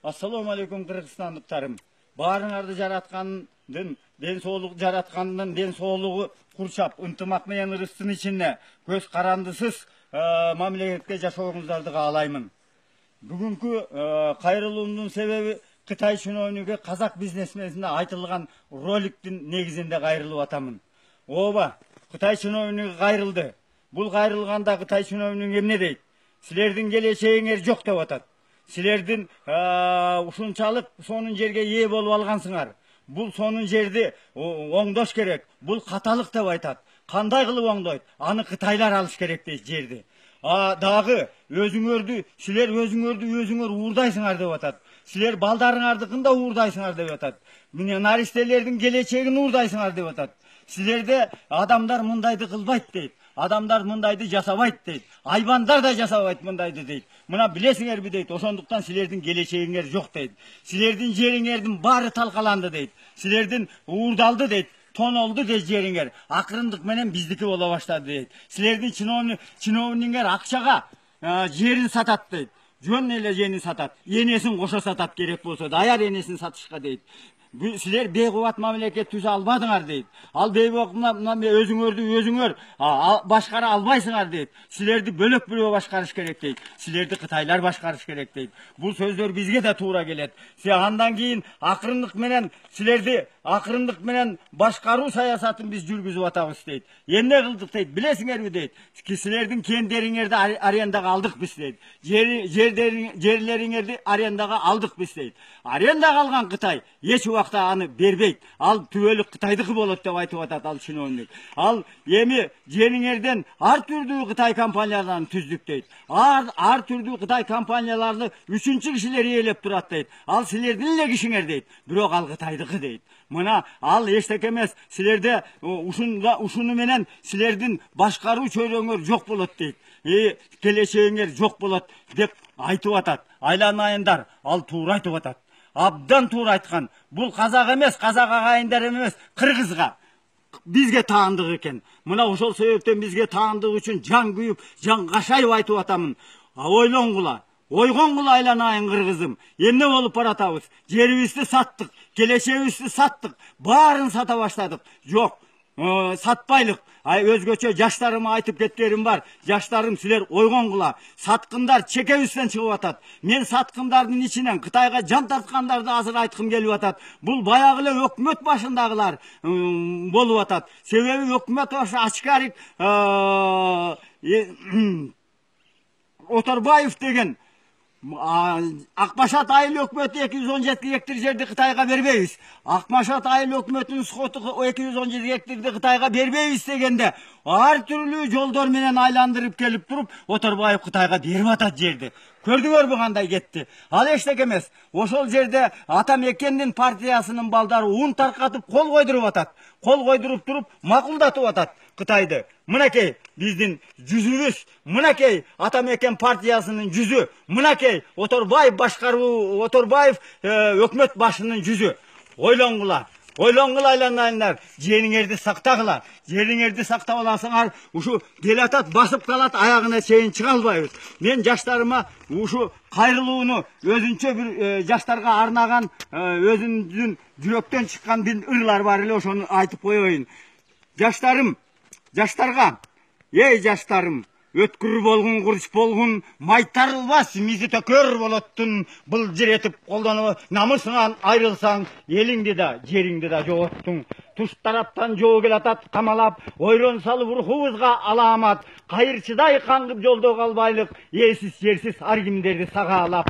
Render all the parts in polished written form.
Assalamu alaikum Kırgızstanlıklarım. Barınardı jaratkanın, den soğuluk jaratkanın, den soğuluğu kurçap, ıntımak meyen ırыстın içinde göz karandısız mamleketте жашооңуздарду каалаймын. Бүгүнкү кайрылуумдун себеби Кытай чиновниги казак бизнесменине айтылган роликтин негизинде кайрылып атамын. Ооба, Кытай чиновниги кайрылды. Бул кайрылганда Кытай чиновниги эмне дейт? Силердин келечегиңер жок деп атат. Силердин ушунчалык сонун жерге ээ болуп алгансыңар. Бул сонун жерди оңдош керек. Бул каталык деп айтат. Кандай кылып оңдойт? Аны Кытайлар алыш керек дейт жерди. Дагы силер өзүңөр уурдайсыңар деп атат. Силер балдарыңардыкын да уурдайсыңар деп атат. Мына наристелердин келечегин уурдайсыңар деп атат. Силерде адамдар мындайды кылбайт дейт. Адамдар мындайды жасабайт дейт. Айбандар да жасабайт мындайды дейт. Мына билесиңерби дейт. Ошондуктан силердин келечегиңер жок дейт. Силердин жериңердин баары талкаланды дейт. Силердин уурдалды дейт. Тонолду дейт жериңер. Акырындык менен биздики боло баштады дейт. Силердин чиновниңер акчага жерин сатат дейт. Жөн эле жерин сатат. Энесин кошо сатат керек болсо, даяр энесин сатышка дейт. Силер бейкубат мамлекет түзө албадыңар дейт. Ал бейкубат өзүңөр башкара албайсыңар дейт. Силерди бөлөк башкарыш керек дейт. Силерди Кытайлар башкарыш керек дейт. Бул сөздөр бизге да туура келет. Андан кийин акырындык менен башкаруу саясатын биз жүргүзүп атабыз дейт. Эмне кылдык дейт, билесиңерби дейт. Силердин кендериңерди арендага алдык биз дейт. Жерлериңерди арендага алдык биз дейт. Арендага алган Кытай эч убакта аны бербейт. Ал түбөлүк Кытайдыкы болот деп айтып атат ал чиновник. Ал эми жериңерден ар түрдүү Кытай компанияларын түздүк дейт. Ар түрдүү Кытай компанияларды үчүнчү кишилер ээлеп турат дейт. Ал силердин эле кишиңер дейт. Бирок ал Кытайдыкы дейт. Мына ал эчтеке эмес. Силерде ушуну менен силердин башкаруу чөйрөңөр жок болот дейт. Келечегиңер жок болот деп айтып атат. Айланайындар, ал туура айтып атат. Абдан туура айткан. Бул казак эмес, казак агайындар эмес, кыргызга бизге таандык экен. Мына ошол себептен бизге таандык үчүн жан күйүп, жан кашайып айтып атамын. Ойлоңгула, ойгоңгула айланайын кыргызым. Эмне болуп баратабыз? Жерибизди саттык, келечегибизди саттык, баарын сата баштадык. Жок, сатпайлык. Өзгөчө жаштарыма айтып кеткеним бар. Жаштарым, силер ойгоңгула. Саткындар чекебизден чыгып атат. Мен саткындардын ичинен Кытайга жан тарткандарды азыр айткым келип атат. Бул баягы эле өкмөт башындагылар болуп атат. Себеби өкмөт башы Ачкарик Оторбаев деген Акмашат айыл өкмөтү 217 гектар жерди Кытайга бербейбиз. Акмашат айыл өкмөтүнүн соту 217 гектарды Кытайга бербейбиз дегенде ар түрлүү жолдор менен айландырып келип туруп Оторбаев Кытайга берип атат жерди. Көрдүңөрбү кандай кетти? Ал эчтеке эмес. Ошол жерде Ата Мекендин партиясынын балдары ун таркатып кол койдуруп атат. Кол койдуруп туруп макулдатып атат Кытайды. Мынакей биздин жүзүбүз, мынакей Ата Мекен партиясынын жүзү, мынакей Оторбаев башкаруу, Оторбаев өкмөт башынын жүзү. Ойлоңгула. Ойлоңгула айланайындар, жериңерди сактагыла. Жериңерди сактап аласыңар, ушу келатат, басып калат, аягына чейин чыга албайбыз. Мен жаштарыма ушу кайрылууну өзүнчө бир жаштарга арнаган, өзүнүн жүрөктөн чыккан бир ырлар бар эле, ошону айтып коеюн. Жаштарга, эй жаштарым, өткүр болгун, курч болгун, майтарылбас мизи төкөр болоттун, былжыретип колдонуп, намысыңан айрылсаң, элиңди да, жериңди да жоготтуң. Туш тараптан жоо келатат камалап, ойрон салып рухубузга аламат, кайырчыдай каңгып жолдо калбайлык, ээсиз жерсиз ар кимдерди сагаалап.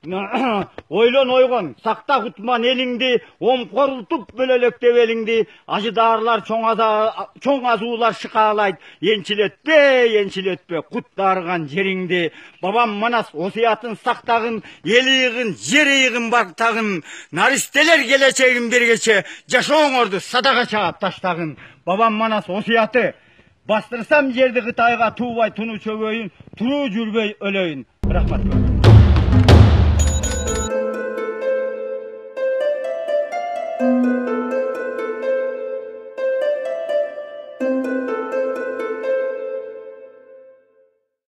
Ойлон ойгон, сакта кутман элиңди, омкорултуп бөлөлөктөп элиңди, ажыдаарлар чоң азуулар шыкаалайт, энчилетпе, кут дарыган жериңди. Бабам Манас осуятын сактагын, эл ыйыгын, жер ыйыгын бактагын, наристелер келечегин бергече жашооңорду садака чаап таштагын. Бабам Манас осуяты, бастырсам жерди Кытайга туубай туну чөгөйүн, туруу жүрбөй өлөйүн. Рахмат.